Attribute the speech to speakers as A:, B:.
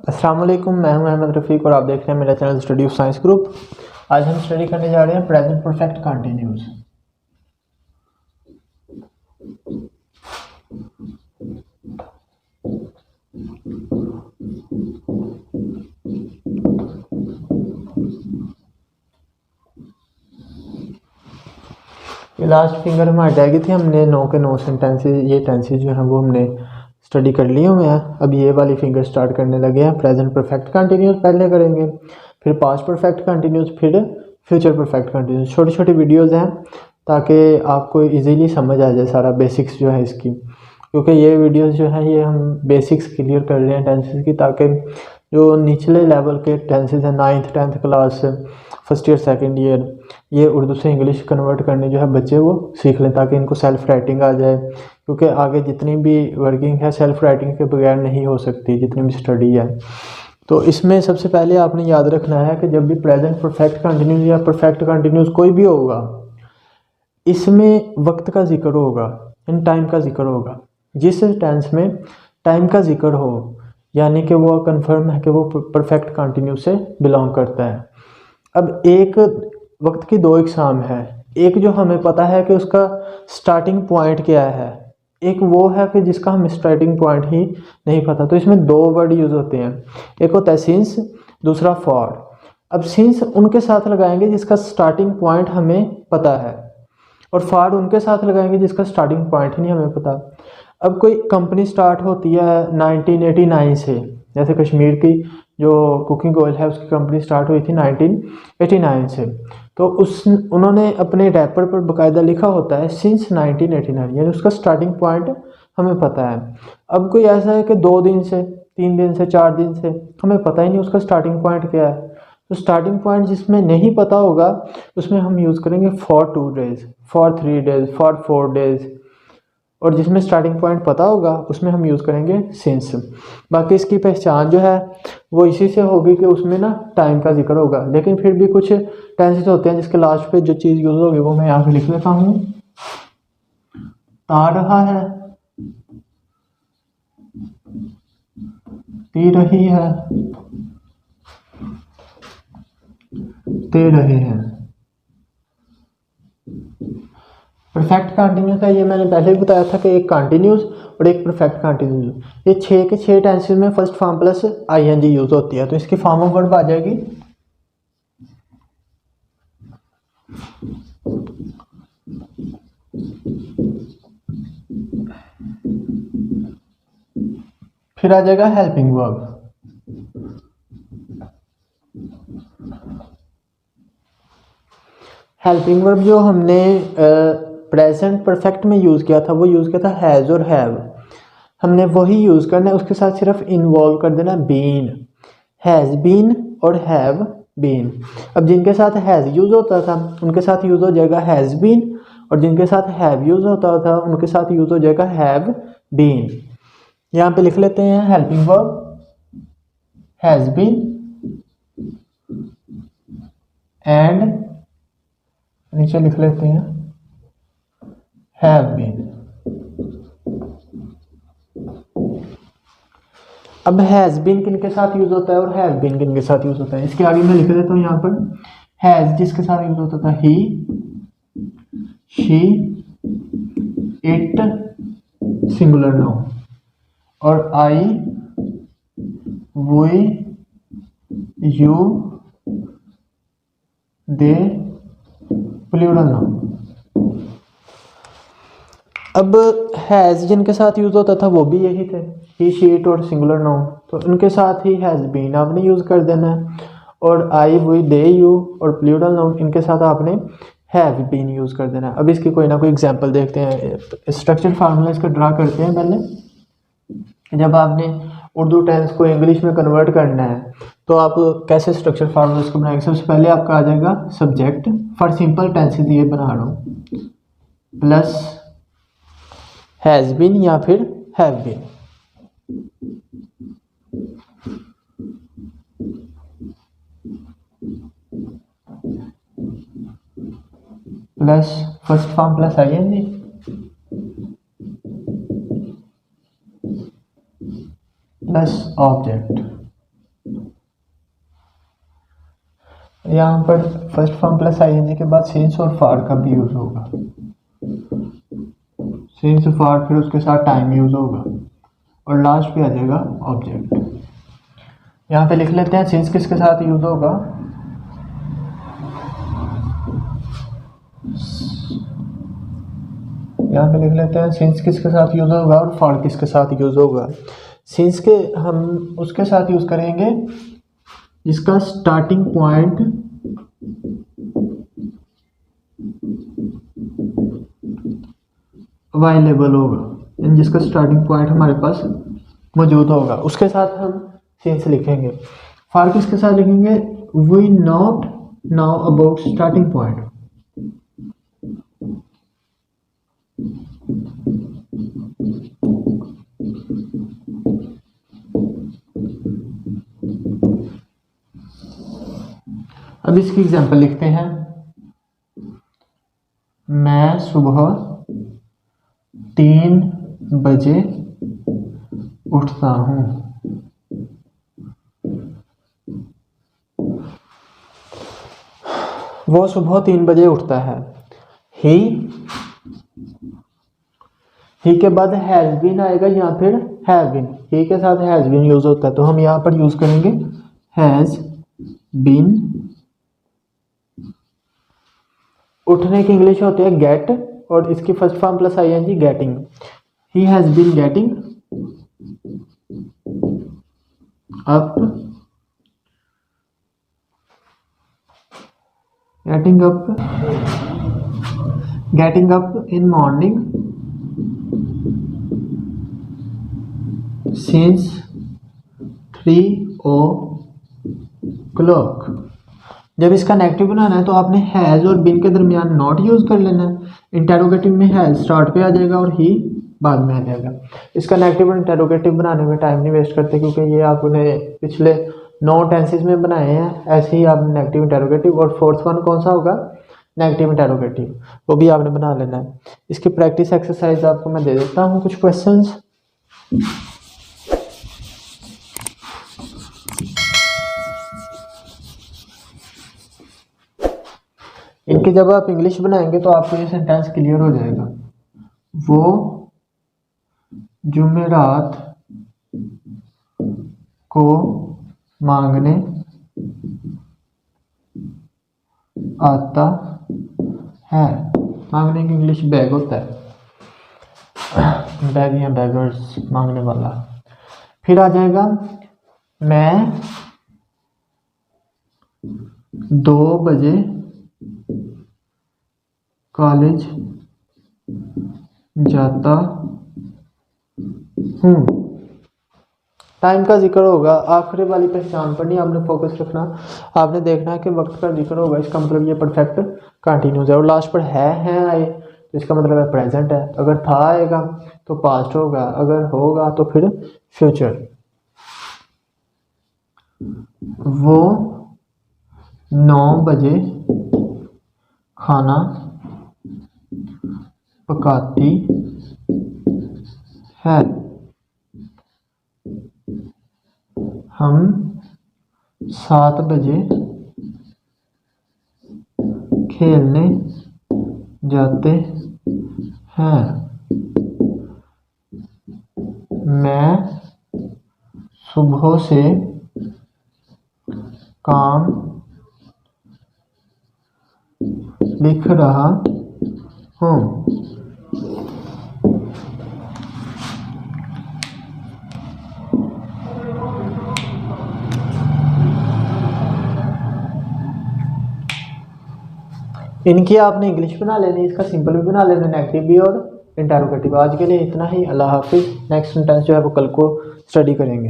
A: अस्सलाम वालेकुम, मैं हूं अहमद रफ़ीक और आप देख रहे हैं मेरा channel study of science group. आज हम स्टडी करने जा रहे हैं प्रेजेंट परफेक्ट कंटिन्यूस। ये लास्ट फिंगर हमारी रह गई थी, हमने 9 के 9 सेंटेंसेस, ये टेंसेस जो हैं वो हमने स्टडी कर लिए हुए हैं। अब ये वाली फिंगर स्टार्ट करने लगे हैं। प्रेजेंट परफेक्ट कंटिन्यूस पहले करेंगे, फिर पास्ट परफेक्ट कंटिन्यूस, फिर फ्यूचर परफेक्ट कंटिन्यूस। छोटी छोटी वीडियोज़ हैं ताकि आपको इजीली समझ आ जाए सारा बेसिक्स जो है इसकी, क्योंकि ये वीडियोस जो है ये हम बेसिक्स क्लियर कर रहे हैं टेंसेस की, ताकि जो निचले लेवल के टेंसेस हैं 9th 10th class, first year second year, ये उर्दू से इंग्लिश कन्वर्ट करने जो है बच्चे वो सीख लें, ताकि इनको सेल्फ राइटिंग आ जाए। क्योंकि आगे जितनी भी वर्किंग है सेल्फ राइटिंग के बगैर नहीं हो सकती, जितनी भी स्टडी है। तो इसमें सबसे पहले आपने याद रखना है कि जब भी प्रेजेंट परफेक्ट कंटिन्यूस या परफेक्ट कंटिन्यूस कोई भी होगा, इसमें वक्त का जिक्र होगा, इन टाइम का जिक्र होगा। जिस टेंस में टाइम का जिक्र हो, यानी कि वो कंफर्म है कि वो परफेक्ट कंटिन्यूस से बिलोंग करता है। अब एक वक्त की दो इकसाम है, एक जो हमें पता है कि उसका स्टार्टिंग पॉइंट क्या है, एक वो है कि जिसका हमें स्टार्टिंग पॉइंट ही नहीं पता। तो इसमें दो वर्ड यूज़ होते हैं, एक होता है सिंस, दूसरा फॉर। अब सिंस उनके साथ लगाएंगे जिसका स्टार्टिंग पॉइंट हमें पता है, और फॉर उनके साथ लगाएंगे जिसका स्टार्टिंग पॉइंट ही नहीं हमें पता। अब कोई कंपनी स्टार्ट होती है 1989 से, जैसे कश्मीर की जो कुकिंग ऑयल है उसकी कंपनी स्टार्ट हुई थी 1989 से, तो उन्होंने अपने रैपर पर बाकायदा लिखा होता है सिंस 1989, यानी उसका स्टार्टिंग पॉइंट हमें पता है। अब कोई ऐसा है कि 2 दिन से, 3 दिन से, 4 दिन से, हमें पता ही नहीं उसका स्टार्टिंग पॉइंट क्या है। तो स्टार्टिंग पॉइंट जिसमें नहीं पता होगा उसमें हम यूज़ करेंगे for 2 days, for 3 days, for 4 days, और जिसमें स्टार्टिंग पॉइंट पता होगा उसमें हम यूज़ करेंगे सिंस। बाकी इसकी पहचान जो है वो इसी से होगी कि उसमें ना टाइम का जिक्र होगा, लेकिन फिर भी कुछ टेंसेस होते हैं जिसके लास्ट पे जो चीज़ यूज़ होगी वो मैं यहाँ पे लिख लेता हूँ। ता रहा है, ती रही है, ते रहे हैं। परफेक्ट कंटिन्यूस है, ये मैंने पहले भी बताया था कि एक कंटिन्यूस और एक परफेक्ट कंटिन्यूस। ये 6 के 6 टेंसेस में first form plus ING use होती है, तो इसकी फॉर्म ऑफ वर्ब आ जाएगी फिर आ जाएगा हेल्पिंग वर्ब। हेल्पिंग वर्ब जो हमने प्रेजेंट परफेक्ट में यूज़ किया था वो यूज़ किया था हैज़ और हैव, हमने वही यूज़ करना है, उसके साथ सिर्फ इन्वॉल्व कर देना बीन, हैज़ बीन और हैव बीन। अब जिनके साथ हैज़ यूज़ होता था उनके साथ यूज़ हो जाएगा हैज़ बीन, और जिनके साथ हैव यूज़ होता था उनके साथ यूज़ हो जाएगा हैव बीन। यहाँ पे लिख लेते हैं हेल्पिंग वर्ब हैज़ बीन एंड नीचे लिख लेते हैं हैव बीन। अब हैज़ बीन किन के साथ यूज होता है और हैव बीन किन के साथ यूज होता है, इसके आगे मैं लिख देता हूँ यहाँ पर हैज़ जिसके साथ यूज होता था he, she, it singular noun, और I, we, you, they plural noun. अब हैज़ जिनके साथ यूज़ होता था वो भी यही थे, ही, शी, इट और सिंगुलर नाउन, तो उनके साथ ही हैज़ बीन आपने यूज़ कर देना है, और आई, वी, दे, यू और प्लूरल नाउन इनके साथ आपने हैव बीन यूज़ कर देना है। अब इसकी कोई ना कोई एग्जांपल देखते हैं, स्ट्रक्चर फार्मूला इसका ड्रा करते हैं। पहले जब आपने उर्दू टेंस को इंग्लिश में कन्वर्ट करना है तो आप कैसे स्ट्रक्चर फार्मूला इसको बनाएंगे। सबसे पहले आपका आ जाएगा सब्जेक्ट, फॉर सिंपल टेंसेज ये बना रहा हूँ, प्लस हैज़ बीन या फिर have been, plus first form plus ING, plus object. यहाँ पर फर्स्ट फॉर्म प्लस आईएनजी के बाद सिंस और फॉर का भी यूज होगा। सिंस फॉर, फिर उसके साथ टाइम यूज होगा और लास्ट पे आ जाएगा ऑब्जेक्ट। यहाँ पे लिख लेते हैं सिंस किसके साथ यूज होगा। यहाँ पे लिख लेते हैं सिंस किसके साथ यूज होगा और फॉर किसके साथ यूज होगा। सिंस के हम उसके साथ यूज करेंगे जिसका स्टार्टिंग पॉइंट अवेलेबल होगा, जिसका स्टार्टिंग पॉइंट हमारे पास मौजूद होगा, उसके साथ हम सिंस लिखेंगे। फॉर किसके साथ लिखेंगे, we not now about starting point. अब इसकी एग्जांपल लिखते हैं। मैं सुबह 3 बजे उठता हूँ। वो सुबह 3 बजे उठता है। ही के बाद हैज बीन आएगा या फिर हैव बीन। ही के साथ हैज बीन यूज होता है तो हम यहाँ पर यूज करेंगे हैज बीन। उठने की इंग्लिश होती है गेट और इसकी first form plus ING getting. He has been getting up, getting up in morning since 3 o'clock। जब इसका नेगेटिव बनाना है तो आपने हैज़ और बिन के दरमियान नॉट यूज़ कर लेना है। इंटेरोगेटिव में हैज़ स्टार्ट पे आ जाएगा और ही बाद में आ जाएगा। इसका नेगेटिव और इंटेरोगेटिव बनाने में टाइम नहीं वेस्ट करते क्योंकि ये आपने पिछले 9 टेंसेस में बनाए हैं। ऐसे ही आपने नेगेटिव इंटेरोगेटिव और फोर्थ वन कौन सा होगा, नेगेटिव इंटेरोगेटिव, वो भी आपने बना लेना है। इसकी प्रैक्टिस एक्सरसाइज आपको मैं दे देता हूँ कुछ क्वेश्चंस। इनकी जब आप इंग्लिश बनाएंगे तो आपको ये सेंटेंस क्लियर हो जाएगा। वो जुमेरात को मांगने आता है। मांगने की इंग्लिश बैग होता है, बैग या बैगर्स, मांगने वाला। फिर आ जाएगा मैं 2 बजे कॉलेज जाता हूँ। टाइम का जिक्र होगा, आखिरी वाली पहचान पर नहीं आपने फोकस रखना। आपने देखना है कि वक्त का जिक्र होगा, इसका मतलब ये परफेक्ट कंटिन्यूस है। और लास्ट पर है आए तो इसका मतलब है प्रेजेंट है। अगर था आएगा तो पास्ट होगा, अगर होगा तो फिर फ्यूचर। वो 9 बजे खाना पकाती है। हम 7 बजे खेलने जाते हैं। मैं सुबह से काम लिख रहा हूँ। इनकी आपने इंग्लिश बना लेनी, इसका सिंपल भी बना लेना, नेगेटिव भी और इंटेरोगेटिव। आज के लिए इतना ही। अल्लाह हाफिज़। नेक्स्ट सेंटेंस जो है वो कल को स्टडी करेंगे।